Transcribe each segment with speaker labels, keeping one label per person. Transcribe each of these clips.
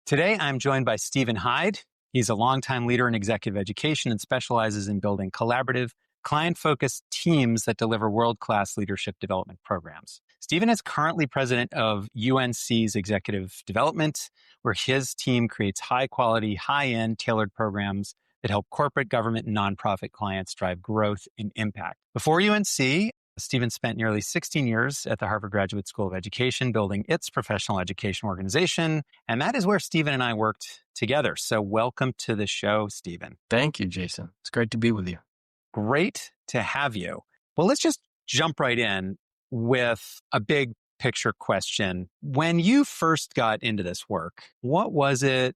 Speaker 1: Today, I'm joined by Stephen Hyde. He's a longtime leader in executive education and specializes in building collaborative, client-focused teams that deliver world-class leadership development programs. Stephen is currently president of UNC's Executive Development, where his team creates high-quality, high-end tailored programs that help corporate, government, and nonprofit clients drive growth and impact. Before UNC, Stephen spent nearly 16 years at the Harvard Graduate School of Education, building its professional education organization. And that is where Stephen and I worked together. So welcome to the show, Stephen.
Speaker 2: Thank you, Jason. It's great to be with you.
Speaker 1: Great to have you. Well, let's just jump right in with a big picture question. When you first got into this work, what was it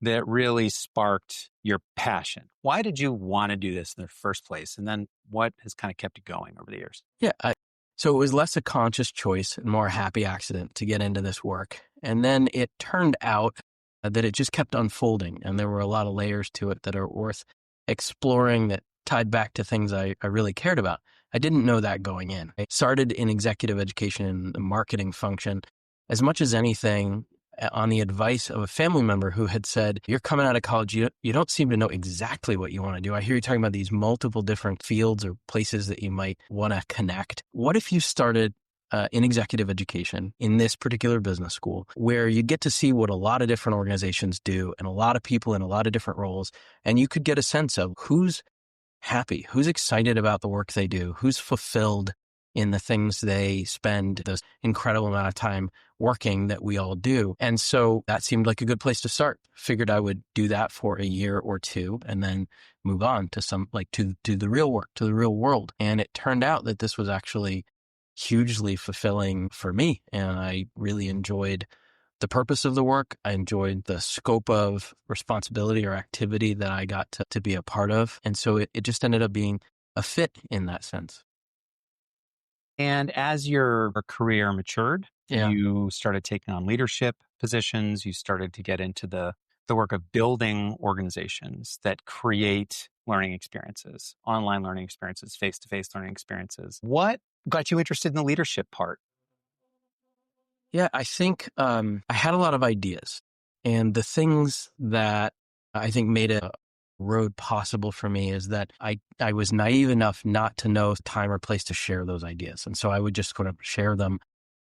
Speaker 1: that really sparked your passion? Why did you want to do this in the first place? And then what has kind of kept it going over the years?
Speaker 2: So it was less a conscious choice and more a happy accident to get into this work. And then it turned out that it just kept unfolding. And there were a lot of layers to it that are worth exploring that tied back to things I really cared about. I didn't know that going in. I started in executive education and the marketing function as much as anything on the advice of a family member who had said, you're coming out of college, you don't seem to know exactly what you want to do. I hear you talking about these multiple different fields or places that you might want to connect. What if you started in executive education in this particular business school where you get to see what a lot of different organizations do and a lot of people in a lot of different roles, and you could get a sense of who's happy, who's excited about the work they do, who's fulfilled in the things they spend this incredible amount of time working that we all do. And so that seemed like a good place to start. Figured I would do that for a year or two and then move on to to the real work, to the real world. And it turned out that this was actually hugely fulfilling for me. And I really enjoyed the purpose of the work. I enjoyed the scope of responsibility or activity that I got to be a part of. And so it just ended up being a fit in that sense.
Speaker 1: And as your career matured, you started taking on leadership positions. You started to get into the work of building organizations that create learning experiences, online learning experiences, face-to-face learning experiences. What got you interested in the leadership part?
Speaker 2: Yeah, I think I had a lot of ideas. And the things that I think made a road possible for me is that I was naive enough not to know time or place to share those ideas. And so I would just kind of share them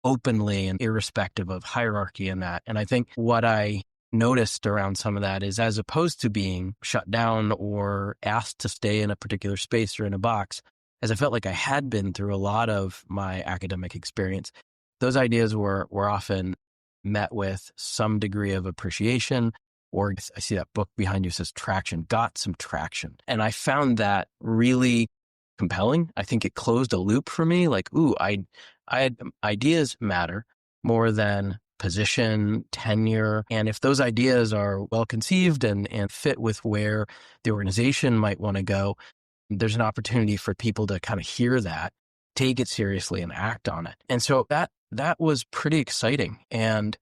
Speaker 2: openly and irrespective of hierarchy and that. And I think what I noticed around some of that is as opposed to being shut down or asked to stay in a particular space or in a box, as I felt like I had been through a lot of my academic experience, those ideas were often met with some degree of appreciation. Or I see that book behind you says traction, got some traction. And I found that really compelling. I think it closed a loop for me. Like, I had ideas matter more than position, tenure. And if those ideas are well conceived and fit with where the organization might want to go, there's an opportunity for people to kind of hear that, take it seriously and act on it. And so that was pretty exciting. And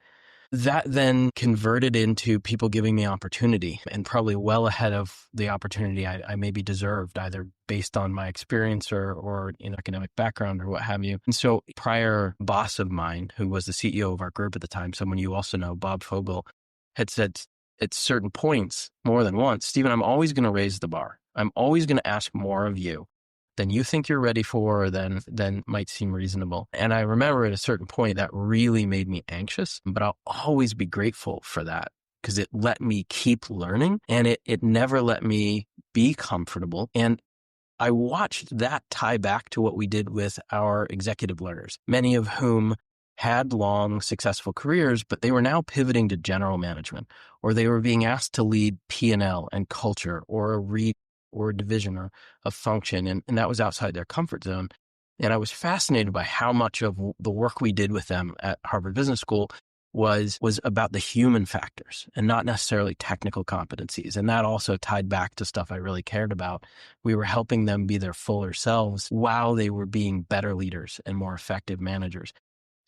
Speaker 2: that then converted into people giving me opportunity and probably well ahead of the opportunity I maybe deserved, either based on my experience or academic background or what have you. And so prior boss of mine, who was the CEO of our group at the time, someone you also know, Bob Fogel, had said at certain points more than once, Stephen, I'm always going to raise the bar. I'm always going to ask more of you than you think you're ready for or than might seem reasonable. And I remember at a certain point that really made me anxious, but I'll always be grateful for that because it let me keep learning and it never let me be comfortable. And I watched that tie back to what we did with our executive learners, many of whom had long, successful careers, but they were now pivoting to general management, or they were being asked to lead P&L and culture or a division or a function. And that was outside their comfort zone. And I was fascinated by how much of the work we did with them at Harvard Business School was about the human factors and not necessarily technical competencies. And that also tied back to stuff I really cared about. We were helping them be their fuller selves while they were being better leaders and more effective managers.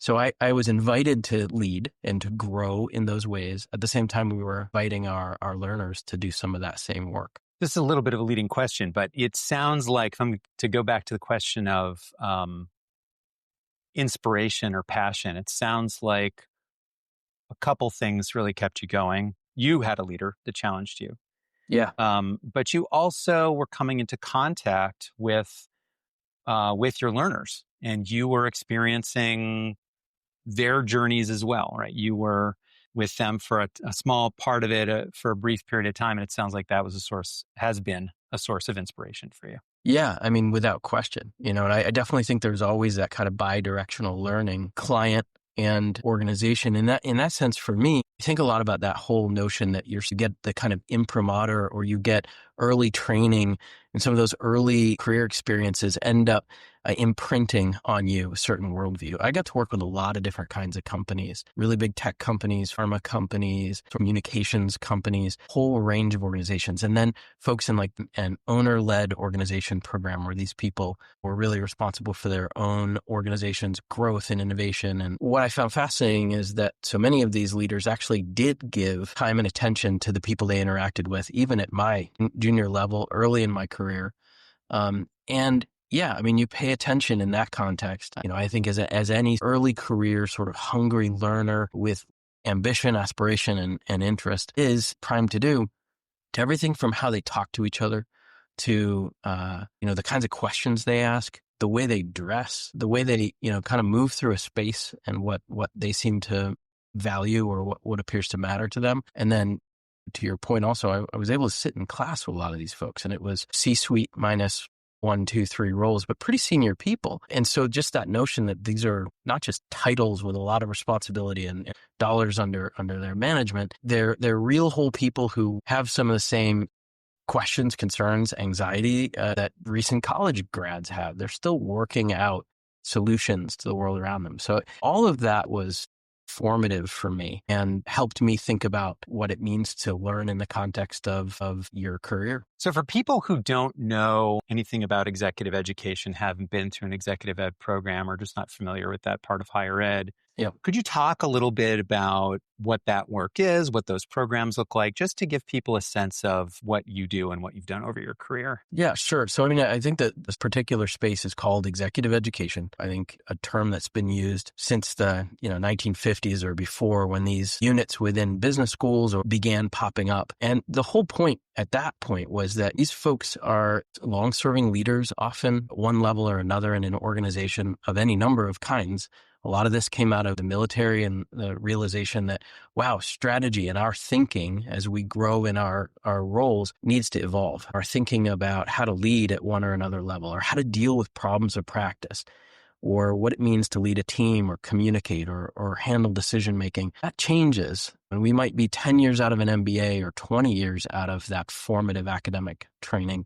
Speaker 2: So I was invited to lead and to grow in those ways. At the same time, we were inviting our learners to do some of that same work.
Speaker 1: This is a little bit of a leading question, but it sounds like, to go back to the question of inspiration or passion, it sounds like a couple things really kept you going. You had a leader that challenged you.
Speaker 2: Yeah.
Speaker 1: But you also were coming into contact with your learners, and you were experiencing their journeys as well, right? You were with them for a small part of it for a brief period of time, and it sounds like that was has been a source of inspiration for you.
Speaker 2: Yeah, I mean, without question, and I definitely think there's always that kind of bi-directional learning, client and organization. In that sense, for me, I think a lot about that whole notion that you get the kind of imprimatur, or you get early training, and some of those early career experiences end up imprinting on you a certain worldview. I got to work with a lot of different kinds of companies, really big tech companies, pharma companies, communications companies, whole range of organizations. And then folks in like an owner-led organization program where these people were really responsible for their own organization's growth and innovation. And what I found fascinating is that so many of these leaders actually did give time and attention to the people they interacted with, even at my junior level, early in my career. And yeah, I mean, you pay attention in that context. I think as any early career sort of hungry learner with ambition, aspiration, and interest is primed to do, to everything from how they talk to each other to, the kinds of questions they ask, the way they dress, the way they, kind of move through a space and what they seem to value or what appears to matter to them. And then to your point also, I was able to sit in class with a lot of these folks, and it was C-suite minus 1, 2, 3 roles, but pretty senior people. And so just that notion that these are not just titles with a lot of responsibility and dollars under their management, they're real whole people who have some of the same questions, concerns, anxiety that recent college grads have. They're still working out solutions to the world around them. So all of that was formative for me and helped me think about what it means to learn in the context of your career.
Speaker 1: So for people who don't know anything about executive education, haven't been to an executive ed program, or just not familiar with that part of higher ed, could you talk a little bit about what that work is, what those programs look like, just to give people a sense of what you do and what you've done over your career?
Speaker 2: Yeah, sure. So, I mean, I think that this particular space is called executive education. I think a term that's been used since the 1950s or before, when these units within business schools began popping up. And the whole point at that point was that these folks are long-serving leaders, often at one level or another in an organization of any number of kinds. A lot of this came out of the military and the realization that, wow, strategy and our thinking as we grow in our roles needs to evolve. Our thinking about how to lead at one or another level, or how to deal with problems of practice, or what it means to lead a team or communicate or handle decision making, that changes. And we might be 10 years out of an MBA or 20 years out of that formative academic training.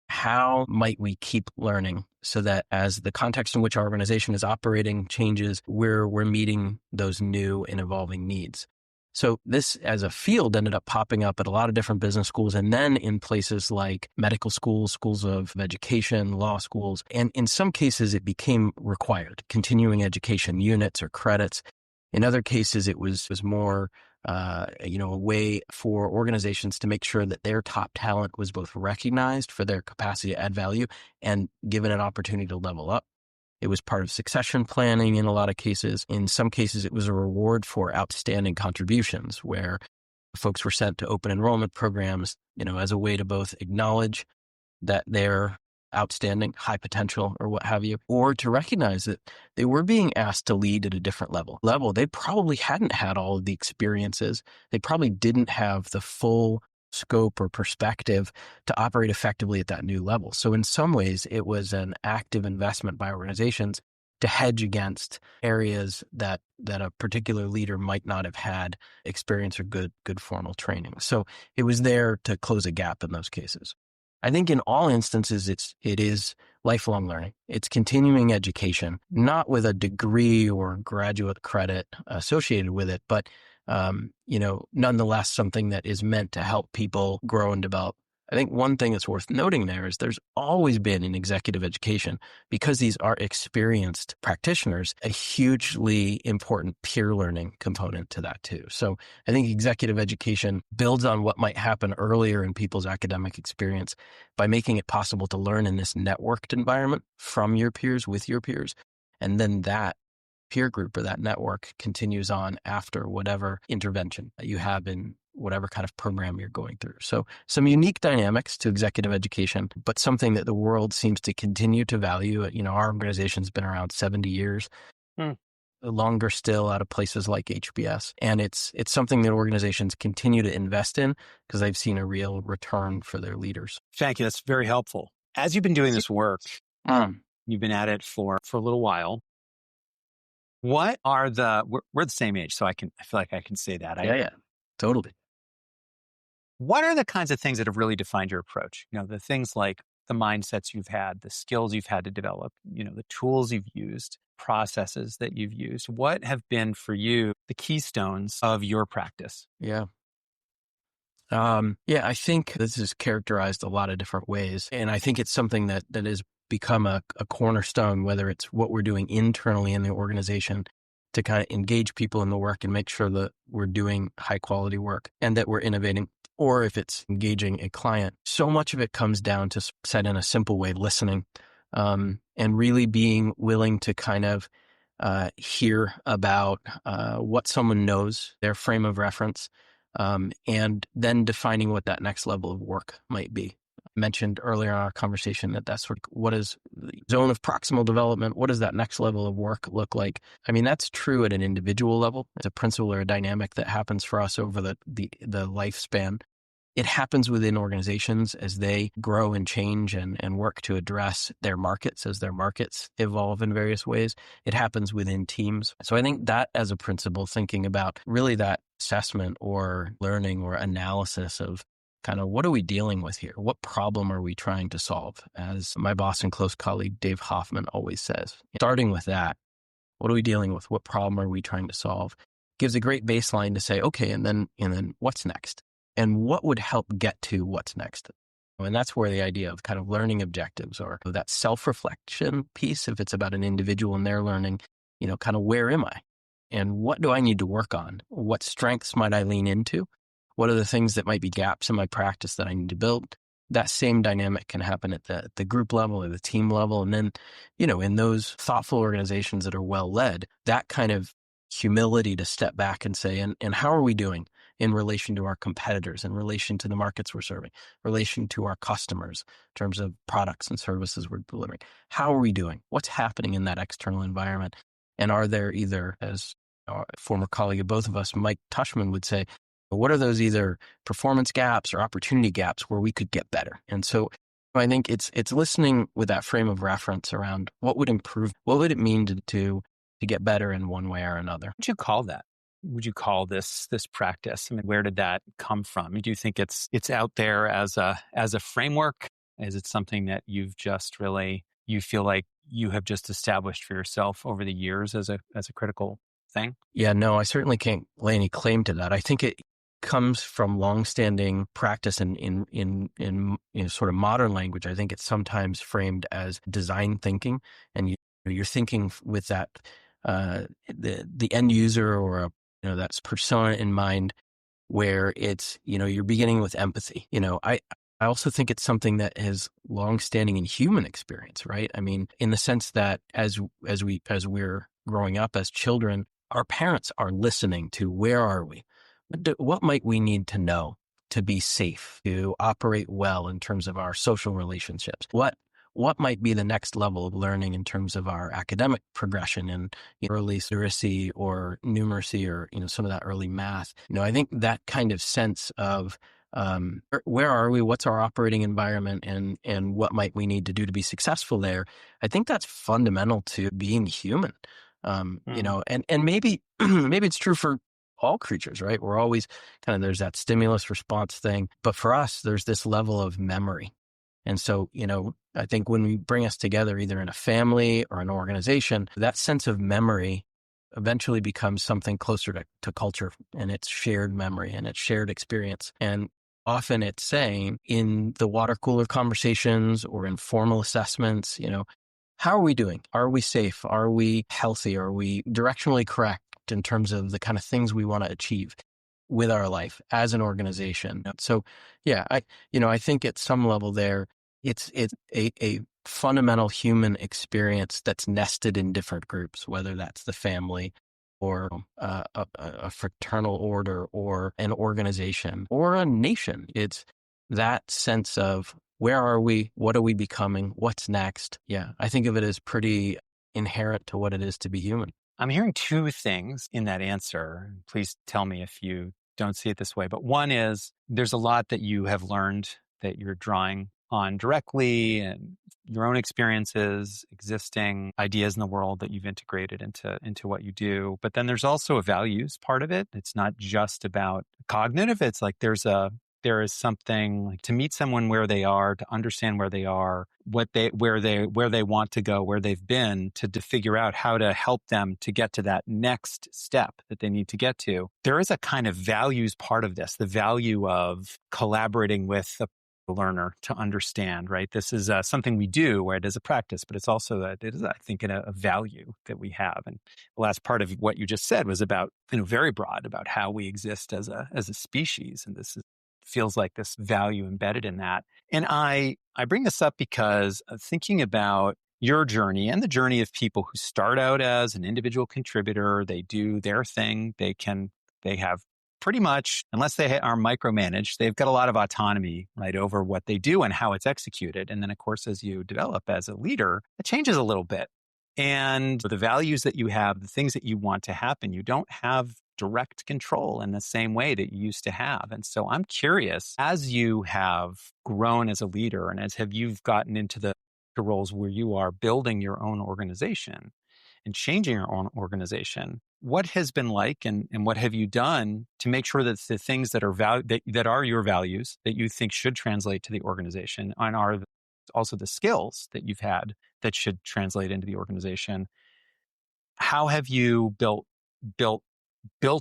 Speaker 2: How might we keep learning so that as the context in which our organization is operating changes, we're meeting those new and evolving needs? So this, as a field, ended up popping up at a lot of different business schools, and then in places like medical schools, schools of education, law schools. And in some cases, it became required, continuing education units or credits. In other cases, it was more a way for organizations to make sure that their top talent was both recognized for their capacity to add value and given an opportunity to level up. It was part of succession planning in a lot of cases. In some cases, it was a reward for outstanding contributions where folks were sent to open enrollment programs, as a way to both acknowledge that they're outstanding, high potential, or what have you, or to recognize that they were being asked to lead at a different level. They probably hadn't had all of the experiences. They probably didn't have the full scope or perspective to operate effectively at that new level. So in some ways, it was an active investment by organizations to hedge against areas that a particular leader might not have had experience or good formal training. So it was there to close a gap in those cases. I think in all instances, it is lifelong learning. It's continuing education, not with a degree or graduate credit associated with it, but nonetheless, something that is meant to help people grow and develop. I think one thing that's worth noting there is there's always been in executive education, because these are experienced practitioners, a hugely important peer learning component to that too. So I think executive education builds on what might happen earlier in people's academic experience by making it possible to learn in this networked environment from your peers, with your peers. And then that peer group or that network continues on after whatever intervention that you have in whatever kind of program you're going through. So some unique dynamics to executive education, but something that the world seems to continue to value. Our organization's been around 70 years.
Speaker 1: Hmm.
Speaker 2: Longer still out of places like HBS. And it's something that organizations continue to invest in because they've seen a real return for their leaders.
Speaker 1: Thank you. That's very helpful. As you've been doing this work, you've been at it for a little while. What are we're the same age, so I feel like I can say that.
Speaker 2: Yeah, totally.
Speaker 1: What are the kinds of things that have really defined your approach? The things like the mindsets you've had, the skills you've had to develop, the tools you've used, processes that you've used. What have been for you the keystones of your practice?
Speaker 2: Yeah. I think this is characterized a lot of different ways. And I think it's something that has become a cornerstone, whether it's what we're doing internally in the organization to kind of engage people in the work and make sure that we're doing high quality work and that we're innovating, or if it's engaging a client. So much of it comes down to, said in a simple way, listening, and really being willing to kind of hear about what someone knows, their frame of reference, and then defining what that next level of work might be. I mentioned earlier in our conversation that that's what is the zone of proximal development. What does that next level of work look like? I mean, that's true at an individual level. It's a principle or a dynamic that happens for us over the lifespan. It happens within organizations as they grow and change and work to address their markets as their markets evolve in various ways. It happens within teams. So I think that as a principle, thinking about really that assessment or learning or analysis of kind of what are we dealing with here? What problem are we trying to solve? As my boss and close colleague, Dave Hoffman, always says, starting with that, what are we dealing with? What problem are we trying to solve? Gives a great baseline to say, okay, and then what's next? And what would help get to what's next? And that's where the idea of kind of learning objectives or that self-reflection piece, if it's about an individual and their learning, kind of where am I? And what do I need to work on? What strengths might I lean into? What are the things that might be gaps in my practice that I need to build? That same dynamic can happen at the group level or the team level. And then, in those thoughtful organizations that are well led, that kind of humility to step back and say, and how are we doing in relation to our competitors, in relation to the markets we're serving, relation to our customers in terms of products and services we're delivering? How are we doing? What's happening in that external environment? And are there either, as a former colleague of both of us, Mike Tushman, would say, what are those either performance gaps or opportunity gaps where we could get better? And so I think it's listening with that frame of reference around what would improve, what would it mean to get better in one way or another.
Speaker 1: What would you call that? Would you call this practice? I mean, where did that come from? Do you think it's out there as a framework? Is it something that you feel like you have just established for yourself over the years as a critical thing?
Speaker 2: Yeah, no, I certainly can't lay any claim to that. I think it comes from longstanding practice in sort of modern language. I think it's sometimes framed as design thinking, and you're thinking with that the end user or that's persona in mind, where it's you're beginning with empathy. I also think it's something that is longstanding in human experience, right? I mean, in the sense that as we're growing up as children, our parents are listening to where are we, what might we need to know to be safe, to operate well in terms of our social relationships. What might be the next level of learning in terms of our academic progression in early literacy or numeracy or, some of that early math. I think that kind of sense of where are we, what's our operating environment, and what might we need to do to be successful there, I think that's fundamental to being human. And maybe it's true for all creatures, right? We're always there's that stimulus response thing. But for us, there's this level of memory. And so, I think when we bring us together, either in a family or an organization, that sense of memory eventually becomes something closer to culture, and it's shared memory and it's shared experience. And often it's saying in the water cooler conversations or in formal assessments, how are we doing? Are we safe? Are we healthy? Are we directionally correct in terms of the kind of things we want to achieve with our life as an organization? So, yeah, I think at some level there, it's a fundamental human experience that's nested in different groups, whether that's the family or a fraternal order or an organization or a nation. It's that sense of where are we? What are we becoming? What's next? Yeah, I think of it as pretty inherent to what it is to be human.
Speaker 1: I'm hearing two things in that answer. Please tell me if you don't see it this way. But one is there's a lot that you have learned that you're drawing on directly and your own experiences, existing ideas in the world that you've integrated into what you do. But then there's also a values part of it. It's not just about cognitive. It's like there is something like to meet someone where they are, to understand where they are, where they want to go, where they've been, to figure out how to help them to get to that next step that they need to get to. There is a kind of values part of this, the value of collaborating with the learner to understand, right? This is something we do where it is a practice, but it's also it is, I think, a value that we have. And the last part of what you just said was about, very broad about how we exist as a species, and feels like this value embedded in that. And I bring this up because thinking about your journey and the journey of people who start out as an individual contributor, they do their thing, they have pretty much, unless they are micromanaged, they've got a lot of autonomy, right, over what they do and how it's executed. And then, of course, as you develop as a leader, it changes a little bit. And the values that you have, the things that you want to happen, you don't have direct control in the same way that you used to have. And so I'm curious, as you have grown as a leader and you've gotten into the roles where you are building your own organization and changing your own organization, what has been like and what have you done to make sure that the things that are that are your values that you think should translate to the organization and are also the skills that you've had that should translate into the organization? How have you built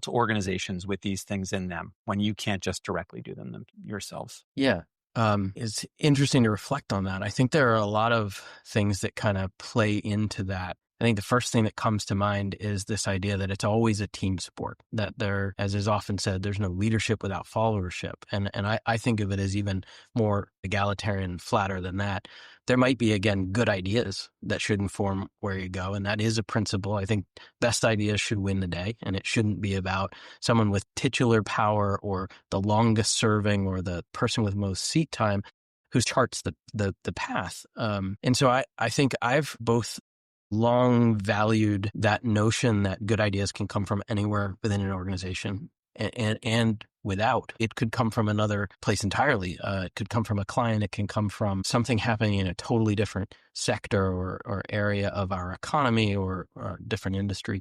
Speaker 1: organizations with these things in them when you can't just directly do them yourselves?
Speaker 2: Yeah. It's interesting to reflect on that. I think there are a lot of things that kind of play into that. I think the first thing that comes to mind is this idea that it's always a team sport, that there, as is often said, there's no leadership without followership. And I think of it as even more egalitarian and flatter than that. There might be, again, good ideas that should inform where you go. And that is a principle. I think best ideas should win the day. And it shouldn't be about someone with titular power or the longest serving or the person with most seat time who charts the path. And so I think I've both long valued that notion that good ideas can come from anywhere within an organization and without. It could come from another place entirely. It could come from a client. It can come from something happening in a totally different sector or area of our economy or different industry.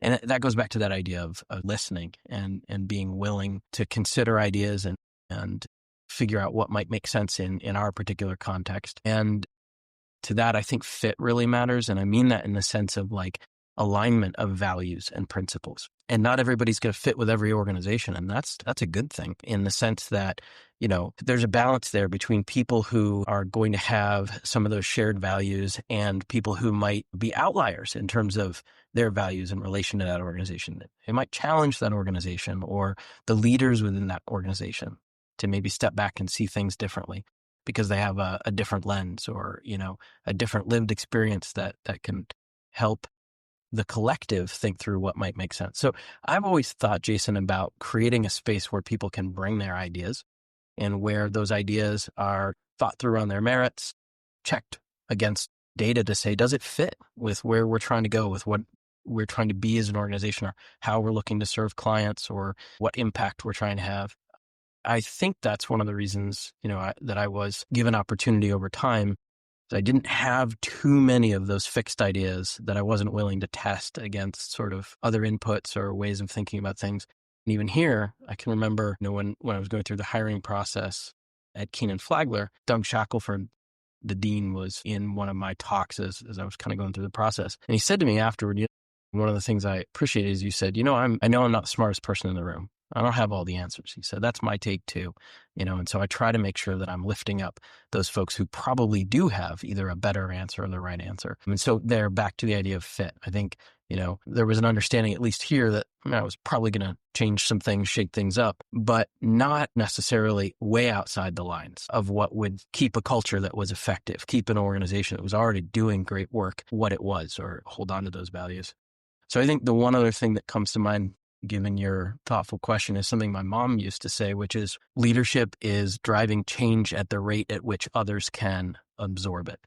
Speaker 2: And that goes back to that idea of listening and being willing to consider ideas and figure out what might make sense in our particular context. And to that, I think fit really matters. And I mean that in the sense of like alignment of values and principles. And not everybody's going to fit with every organization. And that's a good thing in the sense that, there's a balance there between people who are going to have some of those shared values and people who might be outliers in terms of their values in relation to that organization. They might challenge that organization or the leaders within that organization to maybe step back and see things differently, because they have a different lens or, a different lived experience that can help the collective think through what might make sense. So I've always thought, Jason, about creating a space where people can bring their ideas and where those ideas are thought through on their merits, checked against data to say, does it fit with where we're trying to go, with what we're trying to be as an organization, or how we're looking to serve clients, or what impact we're trying to have. I think that's one of the reasons, that I was given opportunity over time. I didn't have too many of those fixed ideas that I wasn't willing to test against sort of other inputs or ways of thinking about things. And even here, I can remember, when I was going through the hiring process at Keenan Flagler, Doug Shackelford, the dean, was in one of my talks as I was kind of going through the process. And he said to me afterward, one of the things I appreciated is you said, I know I'm not the smartest person in the room. I don't have all the answers. He said, that's my take too, and so I try to make sure that I'm lifting up those folks who probably do have either a better answer or the right answer. And so they're back to the idea of fit. I think, There was an understanding, at least here, that I was probably going to change some things, shake things up, but not necessarily way outside the lines of what would keep a culture that was effective, keep an organization that was already doing great work what it was, or hold on to those values. So I think the one other thing that comes to mind, given your thoughtful question, is something my mom used to say, which is leadership is driving change at the rate at which others can absorb it.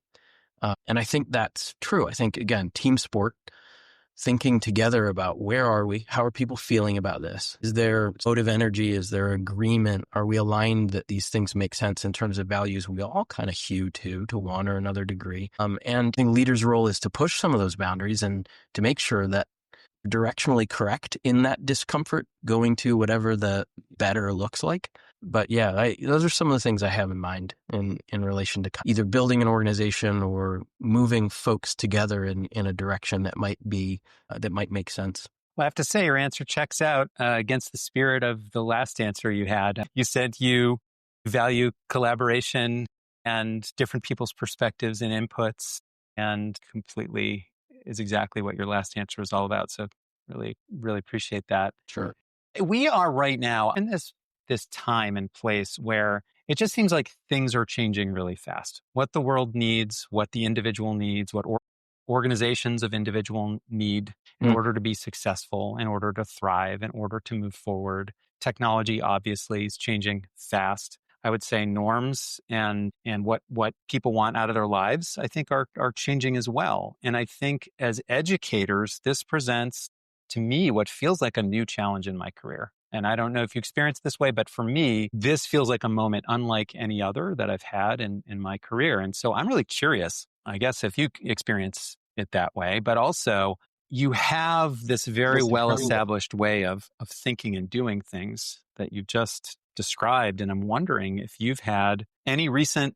Speaker 2: And I think that's true. I think, again, team sport, thinking together about where are we? How are people feeling about this? Is there motive energy? Is there agreement? Are we aligned that these things make sense in terms of values we all kind of hew to one or another degree? And I think leaders' role is to push some of those boundaries and to make sure that directionally correct in that discomfort, going to whatever the better looks like. But yeah, those are some of the things I have in mind in relation to either building an organization or moving folks together in a direction that might be that might make sense.
Speaker 1: Well, I have to say your answer checks out against the spirit of the last answer you had. You said you value collaboration and different people's perspectives and inputs, and completely is exactly what your last answer was all about. So really, really appreciate that.
Speaker 2: Sure.
Speaker 1: We are right now in this time and place where it just seems like things are changing really fast. What the world needs, what the individual needs, what organizations of individual need in order to be successful, in order to thrive, in order to move forward. Technology obviously is changing fast. I would say norms and what people want out of their lives, I think are changing as well. And I think as educators, this presents to me what feels like a new challenge in my career. And I don't know if you experience this way, but for me, this feels like a moment unlike any other that I've had in my career. And so I'm really curious, I guess, if you experience it that way, but also you have this very well-established way of thinking and doing things that you've just described. And I'm wondering if you've had any recent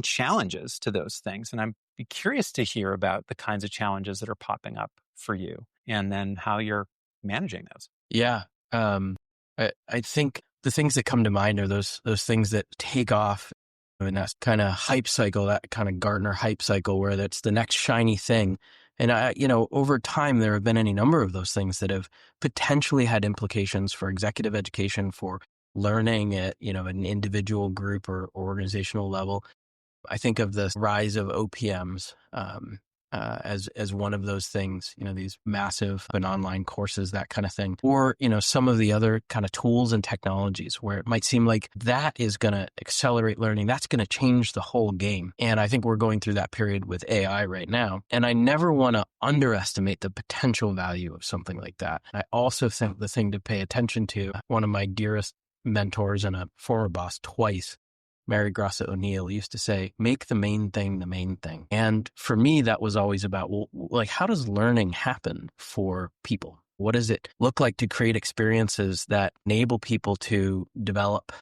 Speaker 1: challenges to those things. And I'm be curious to hear about the kinds of challenges that are popping up for you and then how you're managing those.
Speaker 2: Yeah. I think the things that come to mind are those things that take off in that kind of hype cycle, that kind of Gartner hype cycle where that's the next shiny thing. And over time, there have been any number of those things that have potentially had implications for executive education, for learning at, an individual group or organizational level. I think of the rise of OPMs as one of those things, these massive and online courses, that kind of thing, or, some of the other kind of tools and technologies where it might seem like that is going to accelerate learning. That's going to change the whole game. And I think we're going through that period with AI right now. And I never want to underestimate the potential value of something like that. I also think the thing to pay attention to, one of my dearest mentors and a former boss twice, Mary Grossa O'Neill, used to say, make the main thing the main thing. And for me, that was always about, how does learning happen for people? What does it look like to create experiences that enable people to develop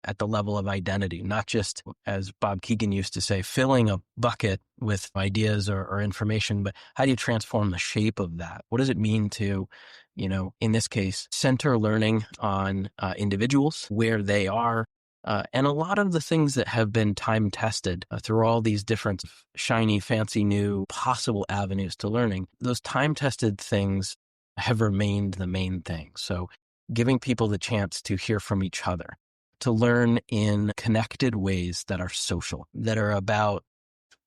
Speaker 2: at the level of identity, not just, as Bob Keegan used to say, filling a bucket with ideas or information, but how do you transform the shape of that? What does it mean to, in this case, center learning on individuals, where they are, and a lot of the things that have been time tested through all these different shiny, fancy, new possible avenues to learning, those time tested things have remained the main thing. So giving people the chance to hear from each other, to learn in connected ways that are social, that are about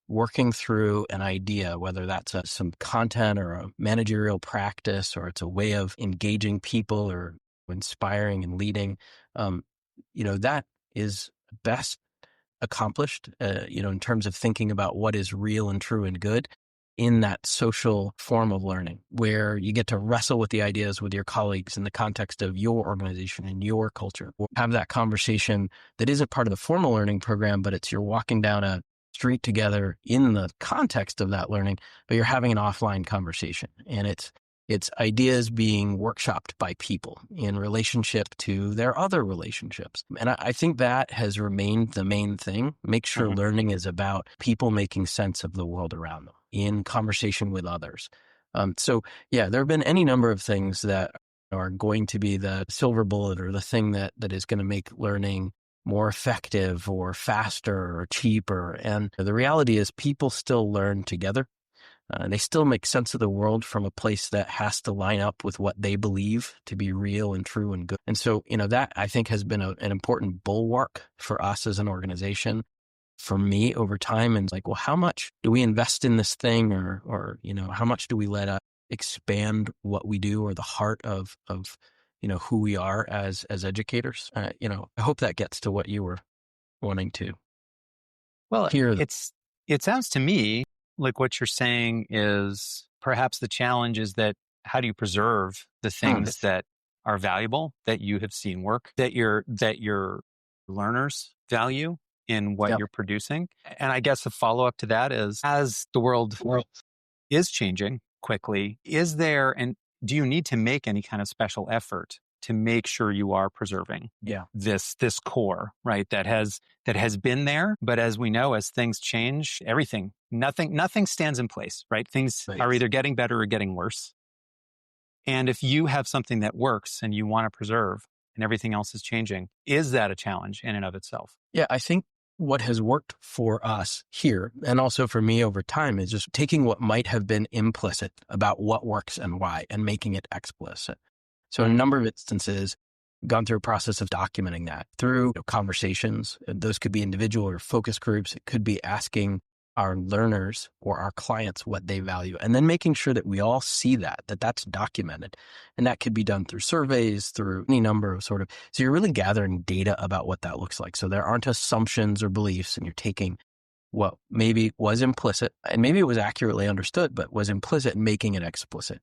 Speaker 2: working through an idea, whether that's some content or a managerial practice, or it's a way of engaging people or inspiring and leading, that is best accomplished, in terms of thinking about what is real and true and good in that social form of learning, where you get to wrestle with the ideas with your colleagues in the context of your organization and your culture. Or have that conversation that isn't part of the formal learning program, but it's you're walking down a street together in the context of that learning, but you're having an offline conversation. And it's ideas being workshopped by people in relationship to their other relationships. And I think that has remained the main thing. Make sure learning is about people making sense of the world around them in conversation with others. So there have been any number of things that are going to be the silver bullet or the thing that is going to make learning more effective or faster or cheaper. And the reality is people still learn together. They still make sense of the world from a place that has to line up with what they believe to be real and true and good. And so, that I think has been an important bulwark for us as an organization, for me over time. And like, well, how much do we invest in this thing, or how much do we let expand what we do, or the heart of who we are as educators? I hope that gets to what you were wanting to
Speaker 1: Well,
Speaker 2: hear.
Speaker 1: it sounds to me like what you're saying is perhaps the challenge is that how do you preserve the things that are valuable, that you have seen work, that your learners value in what you're producing? And I guess the follow-up to that is, as the world is changing quickly, do you need to make any kind of special effort to make sure you are preserving this core, right? That has been there, but as we know, as things change, nothing stands in place, right? Things are either getting better or getting worse. And if you have something that works and you want to preserve and everything else is changing, is that a challenge in and of itself?
Speaker 2: Yeah, I think what has worked for us here, and also for me over time, is just taking what might have been implicit about what works and why, and making it explicit. So in a number of instances, gone through a process of documenting that through conversations. Those could be individual or focus groups. It could be asking our learners or our clients what they value, and then making sure that we all see that's documented. And that could be done through surveys, through any number of so you're really gathering data about what that looks like. So there aren't assumptions or beliefs, and you're taking what maybe was implicit, and maybe it was accurately understood, but was implicit, and making it explicit.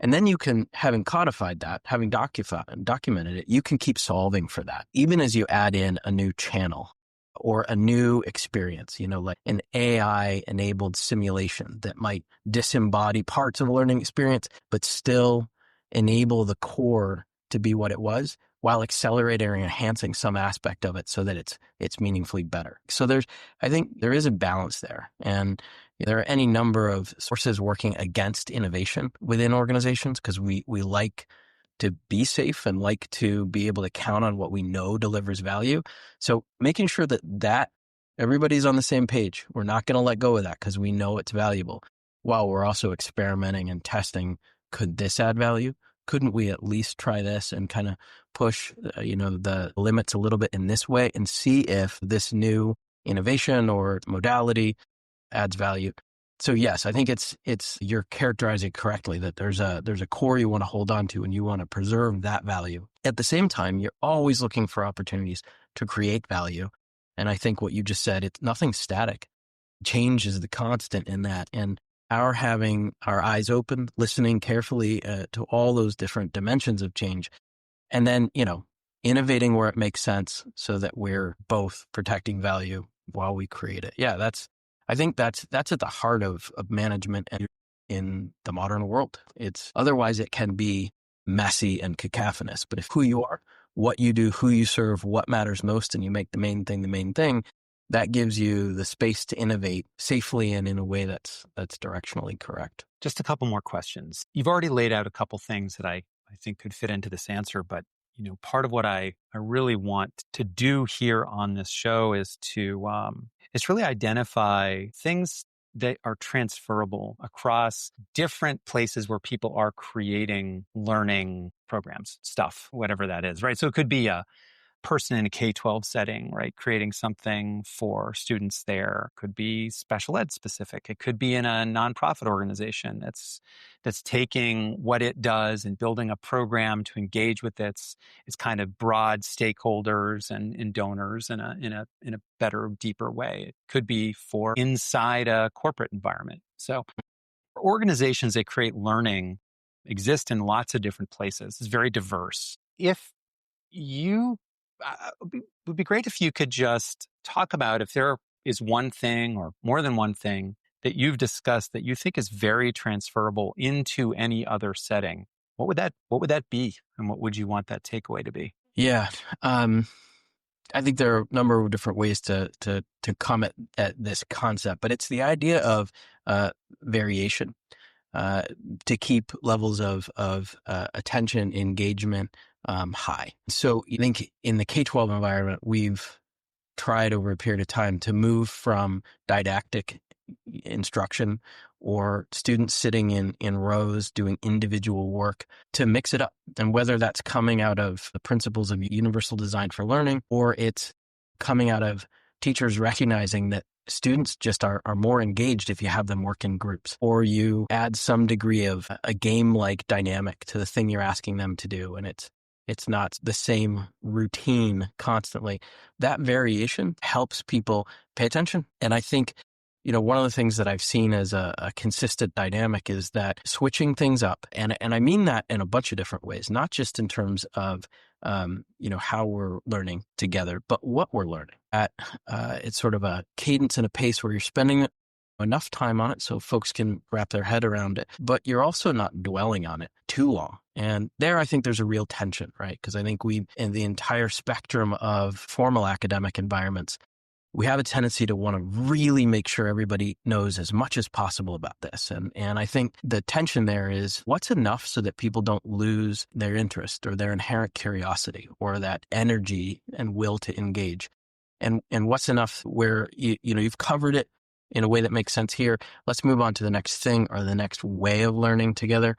Speaker 2: And then you can, having codified that, having documented it, you can keep solving for that, even as you add in a new channel or a new experience, like an AI-enabled simulation that might disembody parts of a learning experience, but still enable the core to be what it was, while accelerating or enhancing some aspect of it so that it's meaningfully better. So I think there is a balance there. And there are any number of sources working against innovation within organizations, because we like to be safe and like to be able to count on what we know delivers value. So making sure that everybody's on the same page. We're not going to let go of that because we know it's valuable, while we're also experimenting and testing. Could this add value? Couldn't we at least try this and kind of push, the limits a little bit in this way, and see if this new innovation or modality adds value? So yes, I think you're characterizing correctly, that there's a core you want to hold on to, and you want to preserve that value. At the same time, you're always looking for opportunities to create value. And I think what you just said, it's nothing static. Change is the constant in that. And having our eyes open, listening carefully to all those different dimensions of change, and then, innovating where it makes sense so that we're both protecting value while we create it. Yeah, I think that's at the heart of management in the modern world. Otherwise it can be messy and cacophonous, but if who you are, what you do, who you serve, what matters most, and you make the main thing, that gives you the space to innovate safely and in a way that's directionally correct.
Speaker 1: Just a couple more questions. You've already laid out a couple things that I think could fit into this answer, but part of what I really want to do here on this show is to really identify things that are transferable across different places where people are creating learning programs, stuff, whatever that is, right? So it could be a person in a K-12 setting, right? Creating something for students there. Could be special ed specific. It could be in a nonprofit organization that's taking what it does and building a program to engage with its kind of broad stakeholders and donors in a better, deeper way. It could be for inside a corporate environment. So organizations that create learning exist in lots of different places. It's very diverse. If you it would be great if you could just talk about if there is one thing or more than one thing that you've discussed that you think is very transferable into any other setting. What would that be, and what would you want that takeaway to be?
Speaker 2: Yeah, I think there are a number of different ways to come at this concept, but it's the idea of variation to keep levels of attention, engagement high. So I think in the K-12 environment, we've tried over a period of time to move from didactic instruction or students sitting in rows doing individual work, to mix it up. And whether that's coming out of the principles of universal design for learning, or it's coming out of teachers recognizing that students just are more engaged if you have them work in groups, or you add some degree of a game-like dynamic to the thing you're asking them to do, and it's not the same routine constantly. That variation helps people pay attention. And I think, one of the things that I've seen as a consistent dynamic is that switching things up, and I mean that in a bunch of different ways, not just in terms of how we're learning together, but what we're learning. It's sort of a cadence and a pace where you're spending enough time on it so folks can wrap their head around it, but you're also not dwelling on it too long. And there, I think there's a real tension, right? Because I think in the entire spectrum of formal academic environments, we have a tendency to want to really make sure everybody knows as much as possible about this. And I think the tension there is what's enough so that people don't lose their interest or their inherent curiosity or that energy and will to engage. And what's enough where you've covered it in a way that makes sense here. Let's move on to the next thing or the next way of learning together.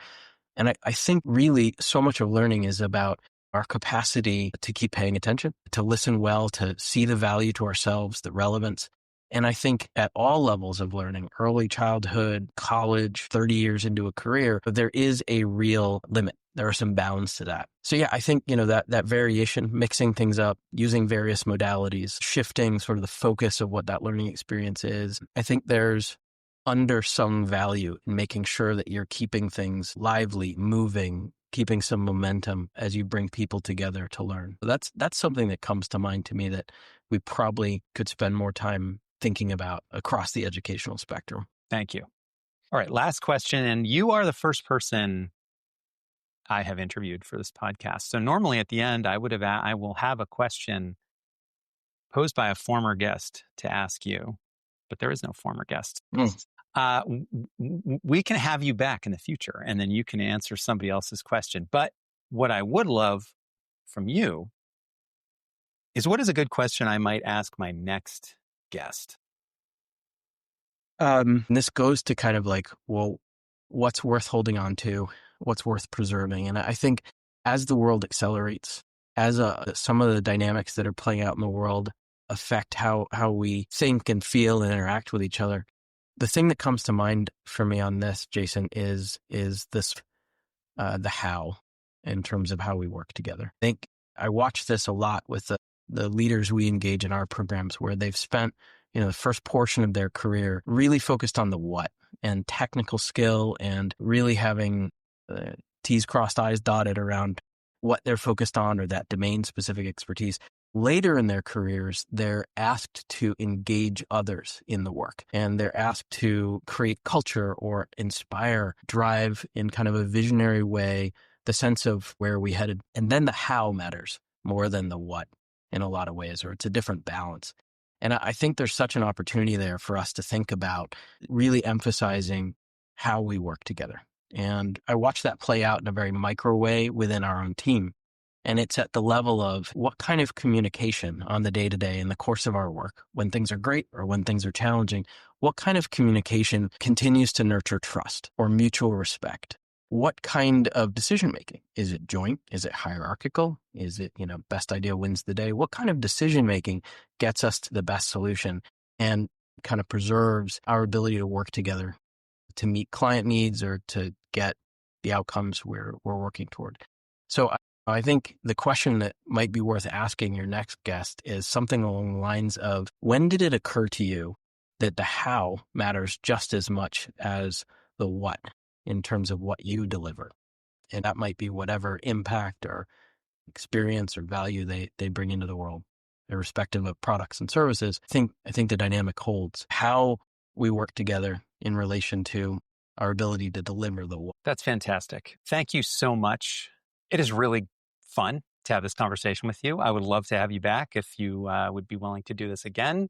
Speaker 2: And I think really so much of learning is about our capacity to keep paying attention, to listen well, to see the value to ourselves, the relevance. And I think at all levels of learning, early childhood, college, 30 years into a career, there is a real limit. There are some bounds to that. So yeah, I think, that variation, mixing things up, using various modalities, shifting sort of the focus of what that learning experience is. I think there's undersung value in making sure that you're keeping things lively, moving, keeping some momentum as you bring people together to learn. So that's something that comes to mind to me that we probably could spend more time thinking about across the educational spectrum.
Speaker 1: Thank you. All right, last question. And you are the first person I have interviewed for this podcast. So normally at the end, I will have a question posed by a former guest to ask you, but there is no former guest. We can have you back in the future, and then you can answer somebody else's question. But what I would love from you is, what is a good question I might ask my next guest?
Speaker 2: This goes to kind of like, well, what's worth holding on to, what's worth preserving. And I think as the world accelerates, as some of the dynamics that are playing out in the world affect how we think and feel and interact with each other, the thing that comes to mind for me on this, Jason, is this the how in terms of how we work together. I think I watch this a lot with the leaders we engage in our programs, where they've spent the first portion of their career really focused on the what and technical skill and really having T's crossed, I's dotted around what they're focused on or that domain specific expertise. Later in their careers, they're asked to engage others in the work, and they're asked to create culture or inspire, drive in kind of a visionary way, the sense of where we headed. And then the how matters more than the what in a lot of ways, or it's a different balance. And I think there's such an opportunity there for us to think about really emphasizing how we work together. And I watch that play out in a very micro way within our own team. And it's at the level of what kind of communication on the day-to-day in the course of our work, when things are great or when things are challenging, what kind of communication continues to nurture trust or mutual respect? What kind of decision-making? Is it joint? Is it hierarchical? Is it, best idea wins the day? What kind of decision-making gets us to the best solution and kind of preserves our ability to work together to meet client needs or to get the outcomes we're working toward? So I think the question that might be worth asking your next guest is something along the lines of, when did it occur to you that the how matters just as much as the what in terms of what you deliver? And that might be whatever impact or experience or value they bring into the world, irrespective of products and services. I think the dynamic holds how we work together in relation to our ability to deliver the what.
Speaker 1: That's fantastic. Thank you so much. It is really fun to have this conversation with you. I would love to have you back if you would be willing to do this again.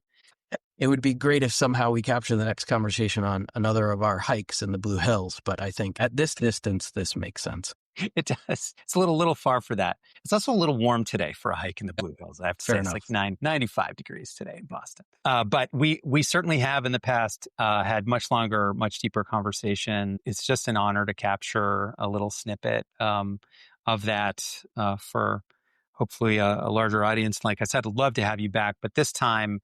Speaker 2: It would be great if somehow we capture the next conversation on another of our hikes in the Blue Hills, but I think at this distance, this makes sense.
Speaker 1: It does. It's a little far for that. It's also a little warm today for a hike in the Blue Hills. I have to
Speaker 2: Fair
Speaker 1: say,
Speaker 2: enough.
Speaker 1: it's like 95 degrees today in Boston. But we certainly have in the past had much longer, much deeper conversation. It's just an honor to capture a little snippet of that for hopefully a larger audience. Like I said, I'd love to have you back, but this time,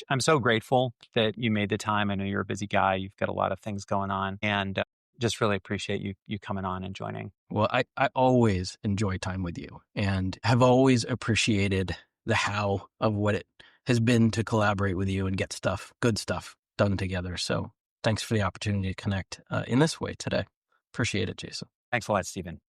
Speaker 1: I'm so grateful that you made the time. I know you're a busy guy. You've got a lot of things going on, and just really appreciate you coming on and joining.
Speaker 2: Well, I always enjoy time with you and have always appreciated the how of what it has been to collaborate with you and get good stuff done together. So thanks for the opportunity to connect in this way today. Appreciate it, Jason.
Speaker 1: Thanks a lot, Stephen.